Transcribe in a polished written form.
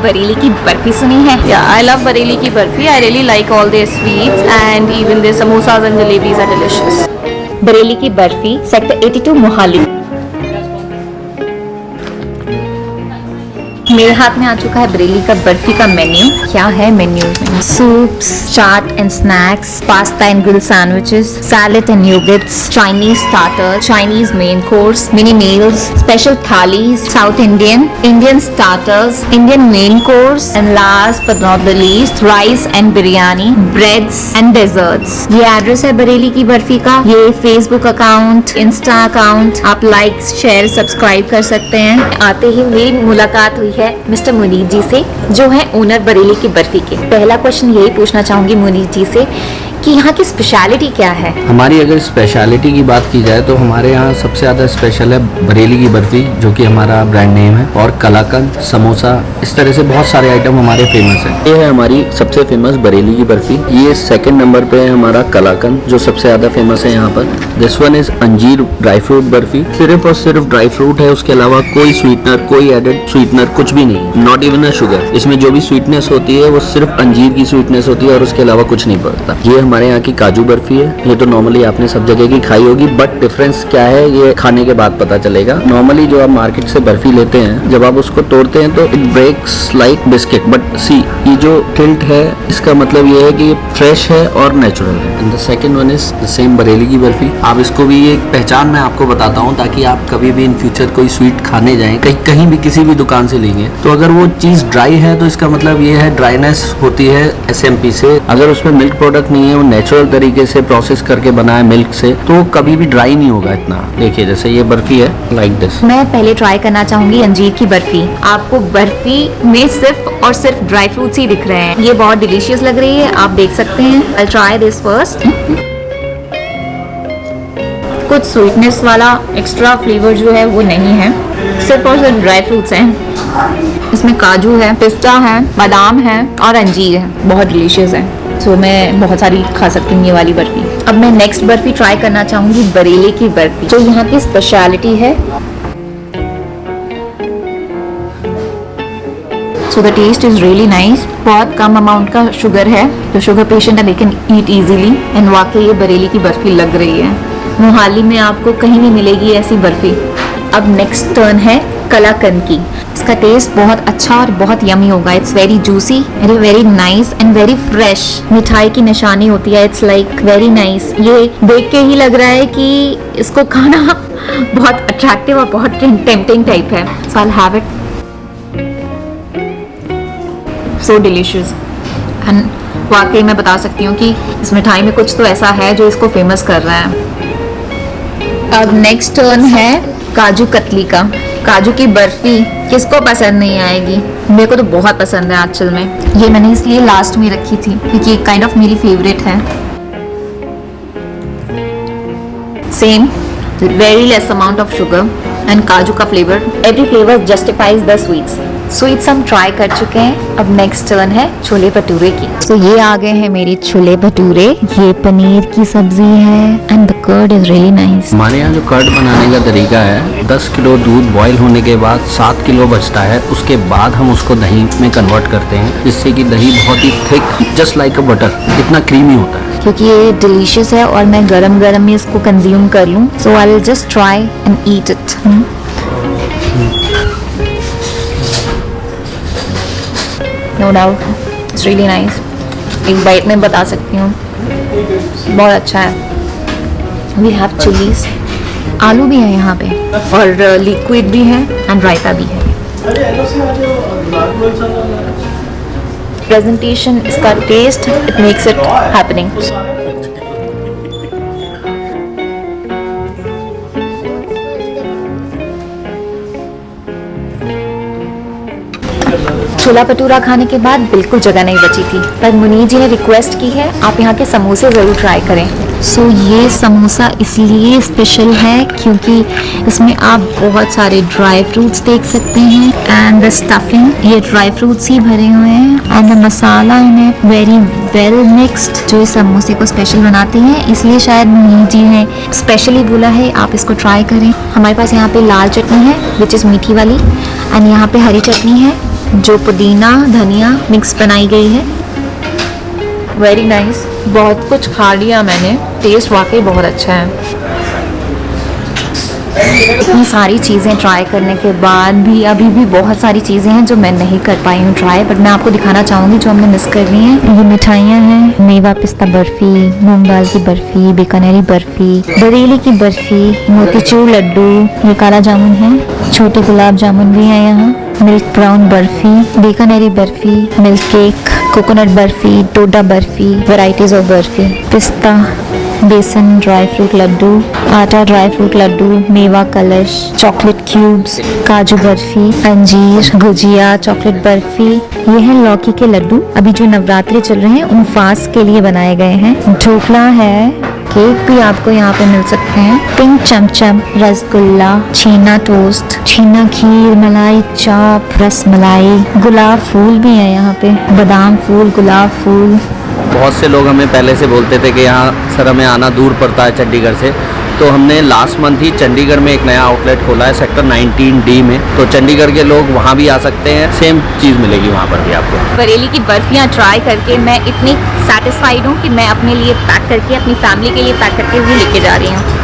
बरेली की बर्फी सुनी है? Yeah, I love Bareilly ki barfi. I really like all their sweets and even their samosas and jalebis are delicious. Bareilly की barfi sector 82 Mohali. मेरे हाथ में आ चुका है बरेली का बर्फी का मेन्यू। क्या है मेन्यू में? Soups, chaat and snacks, pasta and grill sandwiches, salad and yogurts, Chinese starter, Chinese main course, mini meals, special thalis, South Indian, Indian starters, Indian main course and last but not the least rice and biryani, breads and desserts. ये address है बरेली की बर्फी का। ये Facebook account, Insta account, आप like, share, subscribe कर सकते हैं। आते ही मेरी मुलाकात हुई है मिस्टर मुनीर जी से, जो है ओनर बरेली की बर्फी के। पहला क्वेश्चन यही पूछना चाहूंगी मुनीर जी से कि यहाँ की स्पेशलिटी क्या है? हमारी अगर स्पेशलिटी की बात की जाए तो हमारे यहाँ सबसे ज़्यादा स्पेशल है बरेली की बर्फ़ी, जो कि हमारा ब्रांड नेम है, और कलाकंद, समोसा, इस तरह से बहुत सारे आइटम हमारे फेमस हैं। ये है हमारी सबसे फेमस बरेली की बर्फ़ी। ये सेकंड नंबर पे है हमारा कलाकंद, जो सबसे ज़्यादा फेमस है यहाँ पर। दिस वन इज़ अंजीर ड्राई फ्रूट बर्फ़ी। सिर्फ और सिर्फ ड्राई फ्रूट है, उसके अलावा कोई स्वीटनर, कोई एडेड स्वीटनर कुछ भी नहीं, नॉट इवन अ शुगर। इसमें जो भी स्वीटनेस होती है वो सिर्फ अंजीर की स्वीटनेस होती है और उसके अलावा कुछ नहीं पड़ता। ये हमारे यहाँ की काजू बर्फी है। ये तो नॉर्मली आपने सब जगह की खाई होगी, बट डिफरेंस क्या है ये खाने के बाद पता चलेगा। नॉर्मली जो आप मार्केट से बर्फी लेते हैं, जब आप उसको तोड़ते हैं तो it breaks like biscuit, but see ये जो टिल्ट है इसका मतलब ये है कि ये फ्रेश है और नेचुरल है। And the second one is the same Bareilly की बर्फी। आप इसको भी एक पहचान मैं आपको बताता हूँ, ताकि आप कभी भी इन फ्यूचर कोई स्वीट खाने जाएं, कहीं भी किसी भी दुकान से लेंगे, तो अगर वो चीज ड्राई है तो इसका मतलब ये है ड्राइनेस होती है SMP से। अगर उसमें मिल्क प्रोडक्ट नहीं है, वो नेचुरल तरीके से प्रोसेस करके बना है मिल्क से, तो कभी भी ड्राई नहीं होगा इतना। देखिए जैसे ये बर्फी है लाइक दिस। मैं पहले ट्राई करना चाहूंगी अंजीर की बर्फी। आपको बर्फी में सिर्फ और सिर्फ ड्राई फ्रूट्स ही दिख रहे हैं। ये बहुत डिलीशियस लग रही है, आप देख सकते हैं। I try this first. कुछ स्वीटनेस वाला एक्स्ट्रा फ्लेवर जो है वो नहीं है, सिर्फ और सिर्फ ड्राई फ्रूट्स हैं। इसमें काजू है, पिस्ता है, बादाम है और अंजीर है। बहुत डिलीशियस है। सो मैं बहुत सारी खा सकती हूँ ये वाली बर्फी। अब मैं नेक्स्ट बर्फी ट्राई करना चाहूंगी बरेली की बर्फी, जो यहाँ की स्पेशलिटी है। So the taste is really nice. बहुत कम अमाउंट का शुगर है, जो शुगर पेशेंट है they can eat easily. And वाकई ये बरेली की बर्फी लग रही है। मोहाली में आपको कहीं नहीं मिलेगी ऐसी बर्फी। अब नेक्स्ट टर्न है कलाकंद की। इसका टेस्ट बहुत अच्छा और बहुत यमी होगा। It's very juicy, very nice and very fresh. मिठाई की निशानी होती है। It's like very nice. ये देख के ही लग रहा है कि इसको खाना बहुत अट्रैक्टिव और बहुत टेम्पटिंग टाइप है। So I will have it. So delicious. And वाकई मैं बता सकती हूँ कि इस मिठाई में कुछ तो ऐसा है जो इसको फेमस कर रहा है। अब नेक्स्ट टर्न है काजू कतली का। काजू की बर्फी किसको पसंद नहीं आएगी? मेरे को तो बहुत पसंद है एक्चुअल में। ये मैंने इसलिए लास्ट में रखी थी क्योंकि काइंड ऑफ मेरी फेवरेट है। Same very less amount of sugar and काजू का flavour. Every flavour justifies the sweets. Sweets हम ट्राई कर चुके हैं। अब नेक्स्ट टर्न है छोले भटूरे की। तो ये आ गए हैं मेरे छोले भटूरे। ये पनीर की सब्जी है and the curd is really nice. हमारे यहाँ जो कर्ड बनाने का तरीका है, 10 किलो दूध बॉईल होने के बाद 7 किलो बचता है। उसके बाद हम उसको दही में कन्वर्ट करते हैं, जिससे कि दही बहुत ही thick, just like a butter, इतना क्रीमी होता है। क्योंकि ये डिलीशियस है और मैं गरम गरम ही इसको कंज्यूम कर लूँ। So I will just try and eat it. No doubt it's really nice. एक बाइट में बता सकती हूँ बहुत अच्छा है। वी हैव चिलीज, आलू भी है यहाँ पे और लिक्विड भी है एंड रायता भी है। प्रेजेंटेशन, इसका taste, it makes it happening. Chola bhatura खाने के बाद बिल्कुल जगह नहीं बची थी, पर मुनीर जी ने रिक्वेस्ट की है आप यहाँ के समोसे ज़रूर ट्राई करें। सो ये समोसा इसलिए स्पेशल है क्योंकि इसमें आप बहुत सारे ड्राई फ्रूट्स देख सकते हैं एंड द स्टफिंग, ये ड्राई फ्रूट्स ही भरे हुए हैं एंड द मसाला इन्हें वेरी वेल मिक्स्ड, जो इस समोसे को स्पेशल बनाते हैं। इसलिए शायद मुनीर जी ने स्पेशली बोला है आप इसको ट्राई करें। हमारे पास यहाँ पे लाल चटनी है विच इज़ मीठी वाली एंड यहाँ पे हरी चटनी है जो पुदीना धनिया मिक्स बनाई गई है। Very nice. बहुत कुछ खा लिया मैंने, टेस्ट वाकई बहुत अच्छा है। इतनी सारी चीज़ें ट्राई करने के बाद भी अभी भी बहुत सारी चीज़ें हैं जो मैं नहीं कर पाई हूँ ट्राई, बट मैं आपको दिखाना चाहूँगी जो हमने मिस कर ली हैं। ये मिठाइयाँ हैं, मेवा पिस्ता बर्फ़ी, मूंग दाल की बर्फ़ी, बीकानेरी बर्फ़ी, बरेली की बर्फ़ी, मोतीचूर लड्डू, ये काला जामुन है, छोटे गुलाब जामुन भी हैं यहाँ, milk brown barfi, Bikaneri barfi, milk cake, coconut barfi, Doda barfi, varieties of barfi, पिस्ता, बेसन ड्राई फ्रूट लड्डू, आटा ड्राई फ्रूट लड्डू, मेवा कलश, चॉकलेट क्यूब्स, काजू बर्फी, अंजीर, गुजिया, चॉकलेट बर्फी। ये है लौकी के लड्डू, अभी जो नवरात्रि चल रहे हैं उन फास्ट के लिए बनाए गए हैं। ढोकला है, केक भी आपको यहाँ पे मिल सकते हैं, पिंक चमचम, रसगुल्ला, छीना टोस्ट, छीना खीर, मलाई चाप, रस मलाई, गुलाब फूल भी है यहाँ पे, बादाम फूल, गुलाब फूल। बहुत से लोग हमें पहले से बोलते थे कि यहाँ सर हमें आना दूर पड़ता है चंडीगढ़ से, तो हमने लास्ट मंथ ही चंडीगढ़ में एक नया आउटलेट खोला है सेक्टर 19D में, तो चंडीगढ़ के लोग वहाँ भी आ सकते हैं, सेम चीज़ मिलेगी वहाँ पर भी आपको। बरेली की बर्फियाँ ट्राई करके मैं इतनी सेटिस्फाइड हूँ कि मैं अपने लिए पैक करके अपनी फैमिली के लिए पैक करके भी लेके जा रही हूँ।